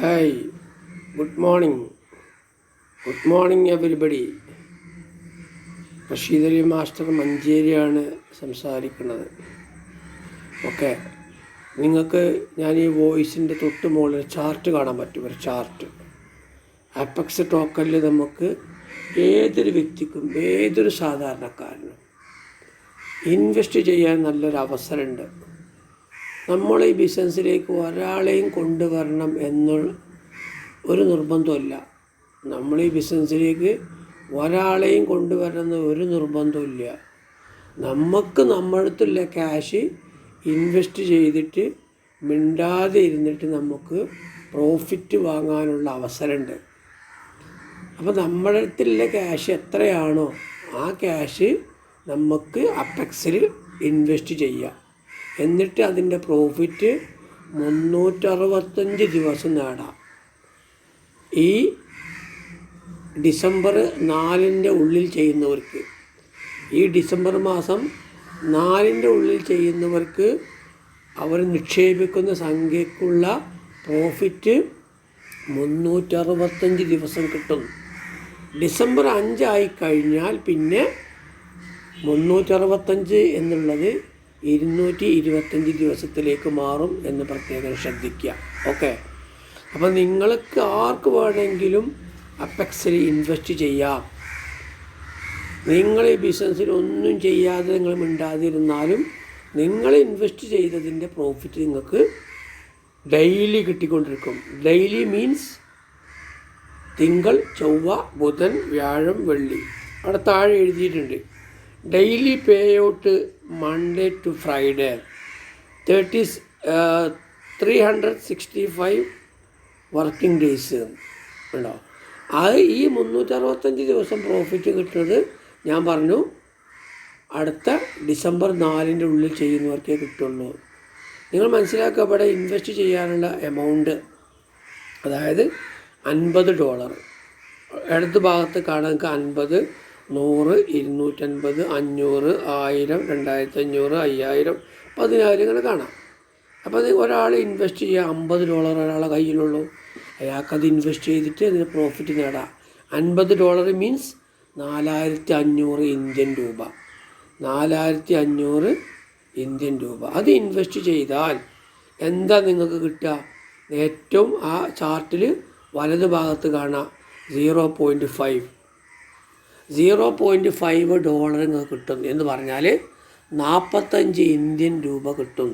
Hi, good morning. Good morning everybody. Rasheed Ali master മഞ്ചേരിയാണ് സംസാരിക്കുന്നത്. Okay, നിങ്ങൾക്ക് ഞാൻ ഈ വോയിസിൻ്റെ തൊട്ട് മുകളിൽ ചാർട്ട് കാണാൻ പറ്റും. ഒരു ചാർട്ട് അപെക്സ് ടോക്കണിൽ നമുക്ക് ഏതൊരു വ്യക്തിക്കും ഏതൊരു സാധാരണക്കാരനും ഇൻവെസ്റ്റ് ചെയ്യാൻ നല്ലൊരു അവസരമുണ്ട്. നമ്മൾ ഈ ബിസിനസ്സിലേക്ക് ഒരാളെയും കൊണ്ടുവരണം എന്നുള്ള ഒരു നിർബന്ധമില്ല. നമ്മൾ ഈ ബിസിനസ്സിലേക്ക് ഒരാളെയും കൊണ്ടുവരണമെന്ന് ഒരു നിർബന്ധമില്ല. നമുക്ക് നമ്മളടുത്തുള്ള ക്യാഷ് ഇൻവെസ്റ്റ് ചെയ്തിട്ട് മിണ്ടാതെ ഇരുന്നിട്ട് നമുക്ക് പ്രോഫിറ്റ് വാങ്ങാനുള്ള അവസരമുണ്ട്. അപ്പോൾ നമ്മുടെ അടുത്തുള്ള ക്യാഷ് എത്രയാണോ ആ ക്യാഷ് നമുക്ക് അപെക്സിൽ ഇൻവെസ്റ്റ് ചെയ്യാം. എന്നിട്ട് അതിൻ്റെ പ്രോഫിറ്റ് 365 ദിവസം നേടാം. ഈ ഡിസംബർ 4 ഉള്ളിൽ ചെയ്യുന്നവർക്ക്, ഈ ഡിസംബർ മാസം 4 ഉള്ളിൽ ചെയ്യുന്നവർക്ക് അവർ നിക്ഷേപിക്കുന്ന സംഖ്യക്കുള്ള പ്രോഫിറ്റ് 365 ദിവസം കിട്ടും. ഡിസംബർ 5 ആയിക്കഴിഞ്ഞാൽ പിന്നെ 365 എന്നുള്ളത് 225 ദിവസത്തിലേക്ക് മാറും എന്ന് പ്രത്യേകം ശ്രദ്ധിക്കുക. ഓക്കെ, അപ്പോൾ നിങ്ങൾക്ക് ആർക്ക് വേണമെങ്കിലും അപെക്സിൽ ഇൻവെസ്റ്റ് ചെയ്യാം. നിങ്ങൾ ഈ ബിസിനസ്സിൽ ഒന്നും ചെയ്യാതെ നിങ്ങൾ മിണ്ടാതിരുന്നാലും നിങ്ങൾ ഇൻവെസ്റ്റ് ചെയ്തതിൻ്റെ പ്രോഫിറ്റ് നിങ്ങൾക്ക് ഡെയിലി കിട്ടിക്കൊണ്ടിരിക്കും. ഡെയിലി മീൻസ് തിങ്കൾ, ചൊവ്വ, ബുധൻ, വ്യാഴം, വെള്ളി. അവിടെ താഴെ എഴുതിയിട്ടുണ്ട് daily pay out Monday to Friday 365 working days ഉണ്ടോ. അത് ഈ 365 ദിവസം പ്രോഫിറ്റ് കിട്ടുന്നത് ഞാൻ പറഞ്ഞു അടുത്ത ഡിസംബർ 4 ഉള്ളിൽ ചെയ്യുന്നവർക്കേ കിട്ടുള്ളൂ. നിങ്ങൾ മനസ്സിലാക്കുക, ഇവിടെ ഇൻവെസ്റ്റ് ചെയ്യാനുള്ള എമൗണ്ട് അതായത് $50. ഇടത് ഭാഗത്ത് കാണാൻ 50, 100, 250, 500, 1000, 2500, 5000, 10000 ഇങ്ങനെ കാണാം. അപ്പോൾ ഒരാൾ ഇൻവെസ്റ്റ് ചെയ്യുക $50 ഒരാളെ കയ്യിലുള്ളൂ. അയാൾക്കത് ഇൻവെസ്റ്റ് ചെയ്തിട്ട് അതിന് പ്രോഫിറ്റ് നേടാം. $50 മീൻസ് 4500 ഇന്ത്യൻ രൂപ. 4500 ഇന്ത്യൻ രൂപ അത് ഇൻവെസ്റ്റ് ചെയ്താൽ എന്താ നിങ്ങൾക്ക് കിട്ടുക? ഏറ്റവും ആ ചാർട്ടിൽ വലത് ഭാഗത്ത് കാണാം $0.5 നിങ്ങൾക്ക് കിട്ടും എന്ന് പറഞ്ഞാൽ 45 ഇന്ത്യൻ രൂപ കിട്ടും.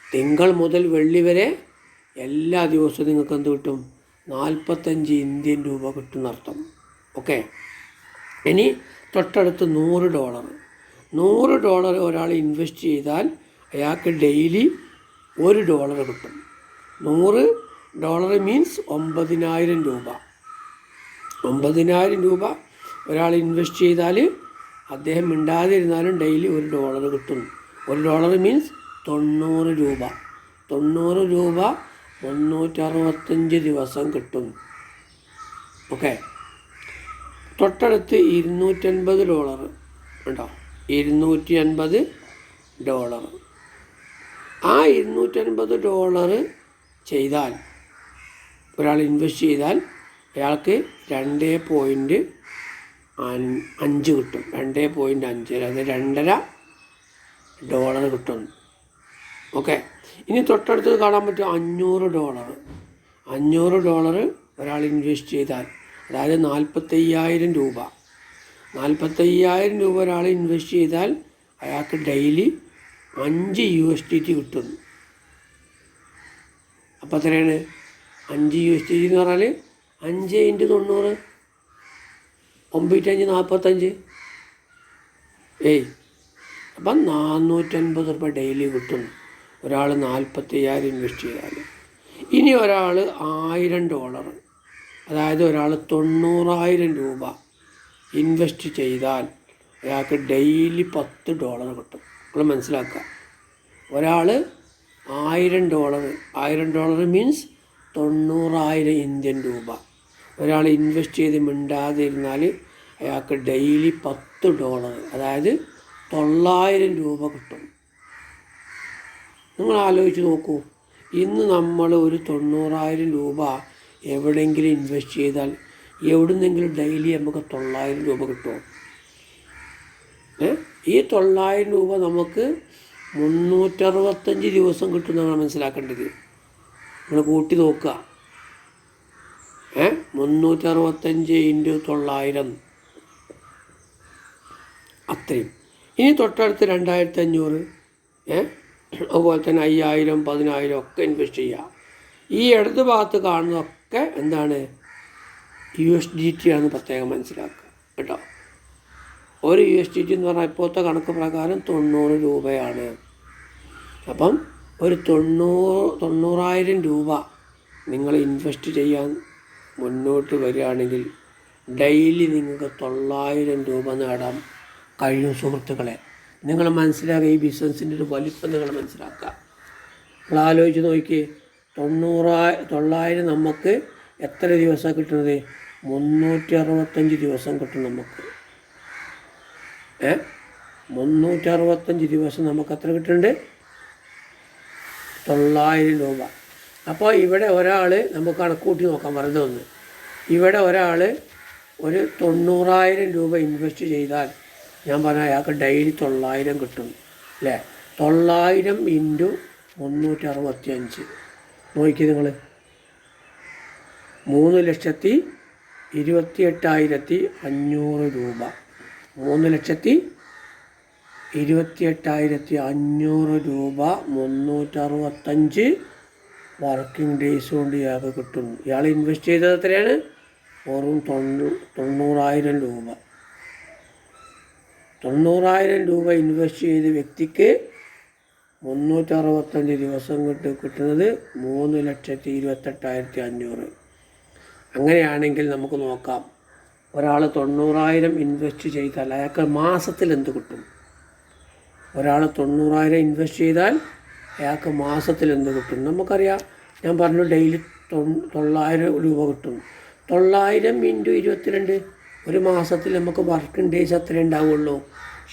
തിങ്കൾ മുതൽ വെള്ളി വരെ എല്ലാ ദിവസവും നിങ്ങൾക്ക് എന്ത് കിട്ടും? 45 ഇന്ത്യൻ രൂപ കിട്ടുന്നർത്ഥം. ഓക്കെ, ഇനി തൊട്ടടുത്ത് $100 ഒരാൾ ഇൻവെസ്റ്റ് ചെയ്താൽ അയാൾക്ക് ഡെയിലി $1 കിട്ടും. $100 മീൻസ് 9000 രൂപ. 9000 രൂപ ഒരാൾ ഇൻവെസ്റ്റ് ചെയ്താൽ അദ്ദേഹം മിണ്ടാതിരുന്നാലും ഡെയിലി $1 കിട്ടും. $1 മീൻസ് 90 രൂപ. 90 രൂപ 365 ദിവസം കിട്ടും. ഓക്കെ, തൊട്ടടുത്ത് $250 ഉണ്ടോ? $250. ആ $250 ചെയ്താൽ ഒരാൾ ഇൻവെസ്റ്റ് ചെയ്താൽ അയാൾക്ക് 2.5 കിട്ടും. 2.5 അതായത് $2.5 കിട്ടും. ഓക്കെ, ഇനി തൊട്ടടുത്ത് കാണാൻ പറ്റും $500 ഒരാൾ ഇൻവെസ്റ്റ് ചെയ്താൽ അതായത് 45,000 രൂപ. 45,000 രൂപ ഒരാൾ ഇൻവെസ്റ്റ് ചെയ്താൽ അയാൾക്ക് ഡെയിലി $5 കിട്ടും. അപ്പോൾ എത്രയാണ് $5 എന്ന് പറഞ്ഞാൽ 5 × 90 9×5 45. അപ്പം $450 ഡെയിലി കിട്ടും ഒരാൾ 45,000 ഇൻവെസ്റ്റ് ചെയ്താൽ. ഇനി ഒരാൾ $1000 അതായത് ഒരാൾ 90,000 രൂപ ഇൻവെസ്റ്റ് ചെയ്താൽ അയാൾക്ക് ഡെയിലി $10 കിട്ടും. നിങ്ങൾ മനസ്സിലാക്കുക, ഒരാൾ $1000 മീൻസ് 90,000 ഇന്ത്യൻ രൂപ ഒരാൾ ഇൻവെസ്റ്റ് ചെയ്ത് മിണ്ടാതെ ഇരുന്നാൽ അയാൾക്ക് ഡെയിലി $10 അതായത് 900 രൂപ കിട്ടും. നിങ്ങൾ ആലോചിച്ച് നോക്കൂ, ഇന്ന് നമ്മൾ ഒരു 90,000 രൂപ എവിടെയെങ്കിലും ഇൻവെസ്റ്റ് ചെയ്താൽ എവിടുന്നെങ്കിലും ഡെയിലി നമുക്ക് 900 രൂപ കിട്ടുമോ? ഈ 900 രൂപ നമുക്ക് 365 ദിവസം കിട്ടുമെന്നാണ് മനസ്സിലാക്കേണ്ടത്. നിങ്ങൾ കൂട്ടി നോക്കുക. 365 × 900 അത്രയും. ഇനി തൊട്ടടുത്ത് 2500, അതുപോലെ തന്നെ 5000, 10000 ഒക്കെ ഇൻവെസ്റ്റ് ചെയ്യുക. ഈ ഇടത് ഭാഗത്ത് കാണുന്നതൊക്കെ എന്താണ്? USDT ആണെന്ന് പ്രത്യേകം മനസ്സിലാക്കുക കേട്ടോ. ഒരു USDT എന്ന് പറഞ്ഞാൽ ഇപ്പോഴത്തെ കണക്ക് പ്രകാരം 90 രൂപയാണ്. അപ്പം ഒരു 90,000 രൂപ നിങ്ങൾ ഇൻവെസ്റ്റ് ചെയ്യാൻ മുന്നോട്ട് വരികയാണെങ്കിൽ ഡെയിലി നിങ്ങൾക്ക് 900 രൂപ നേടാൻ കഴിയും സുഹൃത്തുക്കളെ. നിങ്ങൾ മനസ്സിലാക്കുക, ഈ ബിസിനസ്സിൻ്റെ ഒരു വലിപ്പം നിങ്ങൾ മനസ്സിലാക്കുക. നിങ്ങൾ ആലോചിച്ച് നോക്കി, 900 നമുക്ക് എത്ര ദിവസമാണ് കിട്ടുന്നത്? 365 ദിവസം കിട്ടും നമുക്ക്. 365 ദിവസം നമുക്ക് എത്ര കിട്ടുന്നുണ്ട്? 900 രൂപ. അപ്പോൾ ഇവിടെ ഒരാൾ, നമുക്ക് കണക്കൂട്ടി നോക്കാം വെറുതെ ഒന്ന്. ഇവിടെ ഒരാൾ ഒരു 90,000 രൂപ ഇൻവെസ്റ്റ് ചെയ്താൽ ഞാൻ പറഞ്ഞാൽ അയാൾക്ക് ഡെയിലി 900 കിട്ടും അല്ലേ? 900 × 365 നോക്കി നിങ്ങൾ. 3,28,500 രൂപ. 3,28,500 രൂപ 365 വർക്കിംഗ് ഡേയ്സ് കൊണ്ട് ഇയാൾക്ക് കിട്ടും. ഇയാൾ ഇൻവെസ്റ്റ് ചെയ്തത് എത്രയാണ്? വെറും 90,000 രൂപ. 90,000 രൂപ ഇൻവെസ്റ്റ് ചെയ്ത വ്യക്തിക്ക് 365 ദിവസം കിട്ടുന്നത് 3,28,500. അങ്ങനെയാണെങ്കിൽ നമുക്ക് നോക്കാം, ഒരാൾ 90,000 ഇൻവെസ്റ്റ് ചെയ്താൽ അയാൾക്ക് മാസത്തിൽ എന്ത് കിട്ടും? ഒരാൾ 90,000 ഇൻവെസ്റ്റ് ചെയ്താൽ അയാൾക്ക് മാസത്തിൽ എന്ത് കിട്ടും? നമുക്കറിയാം, ഞാൻ പറഞ്ഞു ഡെയിലി 900 രൂപ കിട്ടും. 900 × 22, ഒരു മാസത്തിൽ നമുക്ക് വർക്കിംഗ് ഡേയ്സ് അത്രേ ഉണ്ടാവുള്ളൂ.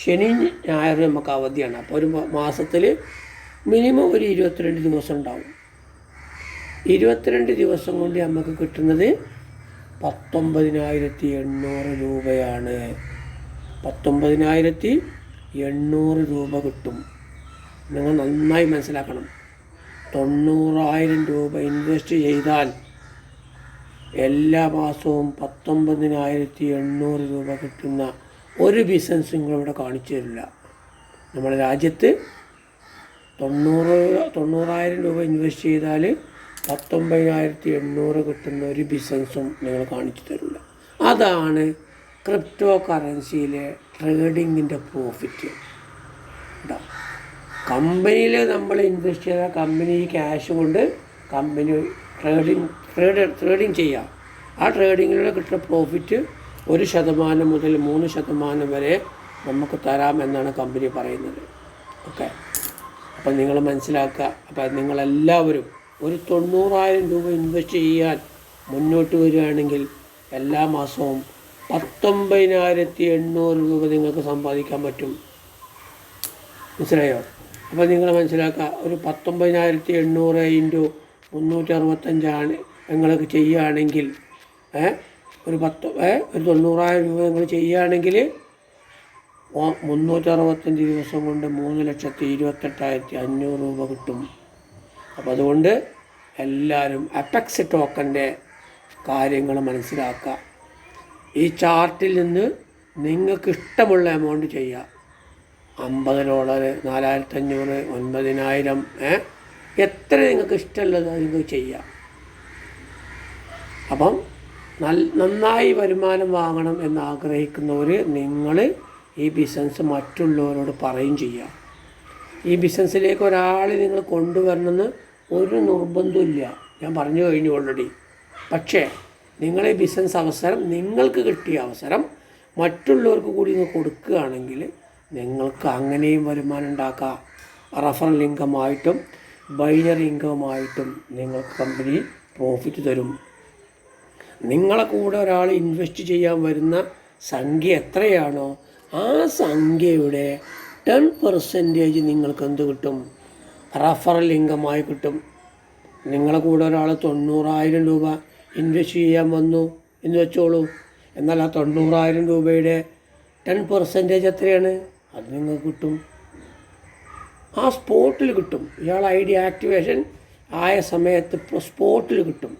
ശനി ഞായർ നമുക്ക് അവധിയാണ്. അപ്പോൾ ഒരു മാസത്തിൽ മിനിമം ഒരു 22 ദിവസം ഉണ്ടാവും. 22 ദിവസം കൊണ്ട് നമുക്ക് കിട്ടുന്നത് 19,800 രൂപയാണ്. 19,800 രൂപ കിട്ടും. നിങ്ങൾ നന്നായി മനസ്സിലാക്കണം. 90,000 രൂപ ഇൻവെസ്റ്റ് ചെയ്താൽ എല്ലാ മാസവും 19,800 രൂപ കിട്ടുന്ന ഒരു ബിസിനസ് നിങ്ങളിവിടെ കാണിച്ചു തരില്ല. നമ്മുടെ രാജ്യത്ത് 90,000 രൂപ ഇൻവെസ്റ്റ് ചെയ്താൽ 19,800 കിട്ടുന്ന ഒരു ബിസിനസ്സും നിങ്ങൾ കാണിച്ചു തരില്ല. അതാണ് ക്രിപ്റ്റോ കറൻസിയിലെ ട്രേഡിങ്ങിൻ്റെ പ്രോഫിറ്റ്. കമ്പനിയിൽ നമ്മൾ ഇൻവെസ്റ്റ് ചെയ്താൽ കമ്പനി ക്യാഷ് കൊണ്ട് കമ്പനി ട്രേഡിങ് ചെയ്യാം. ആ ട്രേഡിങ്ങിലൂടെ കിട്ടുന്ന പ്രോഫിറ്റ് 1% മുതൽ 3% വരെ നമുക്ക് തരാം എന്നാണ് കമ്പനി പറയുന്നത്. ഓക്കെ, അപ്പം നിങ്ങൾ മനസ്സിലാക്കുക. അപ്പം നിങ്ങളെല്ലാവരും ഒരു 90,000 രൂപ ഇൻവെസ്റ്റ് ചെയ്യാൻ മുന്നോട്ട് വരികയാണെങ്കിൽ എല്ലാ മാസവും 19,800 രൂപ നിങ്ങൾക്ക് സമ്പാദിക്കാൻ പറ്റും. മനസ്സിലായോ? അപ്പോൾ നിങ്ങൾ മനസ്സിലാക്കുക, ഒരു 19,800 × 365 നിങ്ങൾക്ക് ചെയ്യുകയാണെങ്കിൽ ഒരു 90,000 രൂപ നിങ്ങൾ ചെയ്യുകയാണെങ്കിൽ 365 ദിവസം കൊണ്ട് 3,28,500 രൂപ കിട്ടും. അപ്പോൾ അതുകൊണ്ട് എല്ലാവരും അപെക്സ് ടോക്കൻ്റെ കാര്യങ്ങൾ മനസ്സിലാക്കുക. ഈ ചാർട്ടിൽ നിന്ന് നിങ്ങൾക്ക് ഇഷ്ടമുള്ള എമൗണ്ട് ചെയ്യുക. $50, 4,500, 9,000, എത്ര നിങ്ങൾക്ക് ഇഷ്ടമുള്ളത് നിങ്ങൾക്ക് ചെയ്യാം. അപ്പം നന്നായി വരുമാനം വാങ്ങണം എന്നാഗ്രഹിക്കുന്നവർ നിങ്ങൾ ഈ ബിസിനസ് മറ്റുള്ളവരോട് പറയും ചെയ്യുക. ഈ ബിസിനസ്സിലേക്ക് ഒരാളെ നിങ്ങൾ കൊണ്ടുവരണമെന്ന് ഒരു നിർബന്ധമില്ല, ഞാൻ പറഞ്ഞു കഴിഞ്ഞു ഓൾറെഡി. പക്ഷേ നിങ്ങൾ ഈ ബിസിനസ് അവസരം, നിങ്ങൾക്ക് കിട്ടിയ അവസരം മറ്റുള്ളവർക്ക് കൂടി നിങ്ങൾ കൊടുക്കുകയാണെങ്കിൽ നിങ്ങൾക്ക് അങ്ങനെയും വരുമാനം ഉണ്ടാക്കാം. റഫറൽ ഇൻകമായിട്ടും ബൈനറി ഇൻകമായിട്ടും നിങ്ങൾക്ക് കമ്പനി പ്രോഫിറ്റ് തരും. നിങ്ങളെ കൂടെ ഒരാൾ ഇൻവെസ്റ്റ് ചെയ്യാൻ വരുന്ന സംഖ്യ എത്രയാണോ ആ സംഖ്യയുടെ 10% നിങ്ങൾക്ക് എന്ത് കിട്ടും? റഫറൽ ഇൻകമായി കിട്ടും. നിങ്ങളെ കൂടെ ഒരാൾ 90,000 രൂപ ഇൻവെസ്റ്റ് ചെയ്യാൻ വന്നു എന്ന് വെച്ചോളൂ. എന്നാൽ ആ 90,000 രൂപയുടെ 10% എത്രയാണ്? അത് നിങ്ങൾക്ക് കിട്ടും, ആ സ്പോട്ടിൽ കിട്ടും. ഇയാൾ ഐഡിയ ആക്ടിവേഷൻ ആയ സമയത്ത് സ്പോട്ടിൽ കിട്ടും.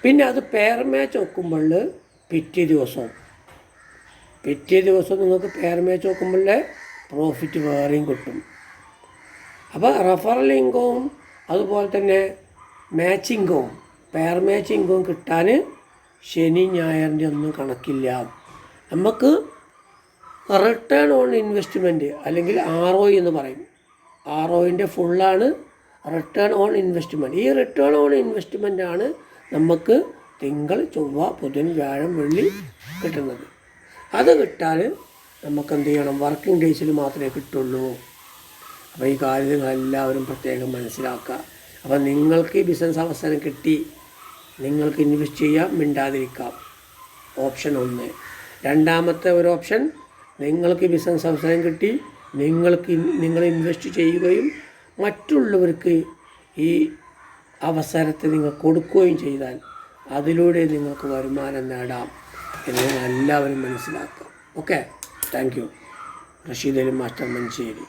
പിന്നെ അത് പെയർ മാച്ച് നോക്കുമ്പോൾ പിറ്റേ ദിവസം നിങ്ങൾക്ക് പെയർ മാച്ച് നോക്കുമ്പോൾ പ്രോഫിറ്റ് വേറെയും കിട്ടും. അപ്പോൾ റെഫറൽ ഇൻകവും അതുപോലെ തന്നെ മാച്ചിങ്ങും പെയർ മാച്ചിങ്ങും കിട്ടാൻ ശനി ഞായറിൻ്റെ ഒന്നും കണക്കില്ല. നമുക്ക് റിട്ടേൺ ഓൺ ഇൻവെസ്റ്റ്മെൻറ്റ് അല്ലെങ്കിൽ ROI എന്ന് പറയും. ROIൻ്റെ ഫുള്ളാണ് റിട്ടേൺ ഓൺ ഇൻവെസ്റ്റ്മെൻറ്റ്. ഈ റിട്ടേൺ ഓൺ ഇൻവെസ്റ്റ്മെൻറ്റാണ് നമുക്ക് തിങ്കൾ, ചൊവ്വ, ബുധൻ, വ്യാഴം, വെള്ളി കിട്ടുന്നത്. അത് കിട്ടാൻ നമുക്ക് എന്ത് ചെയ്യണം? വർക്കിംഗ് ഡേയ്സിൽ മാത്രമേ കിട്ടുള്ളൂ. അപ്പോൾ ഈ കാര്യങ്ങളെല്ലാവരും പ്രത്യേകം മനസ്സിലാക്കുക. അപ്പോൾ നിങ്ങൾക്ക് ഈ ബിസിനസ് അവസരം കിട്ടി, നിങ്ങൾക്ക് ഇൻവെസ്റ്റ് ചെയ്യാം, മിണ്ടാതിരിക്കാം. ഓപ്ഷൻ 1. രണ്ടാമത്തെ ഒരു ഓപ്ഷൻ, നിങ്ങൾക്ക് ബിസിനസ് അവസരം കിട്ടി, നിങ്ങൾ ഇൻവെസ്റ്റ് ചെയ്യുകയും മറ്റുള്ളവർക്ക് ഈ അവസരത്തെ നിങ്ങൾ കൊടുക്കുകയും ചെയ്താൽ അതിലൂടെ നിങ്ങൾക്ക് വരുമാനം നേടാം എന്ന് എല്ലാവരും മനസ്സിലാക്കാം. Okay, thank you. Rasheed Ali master, Manjeri.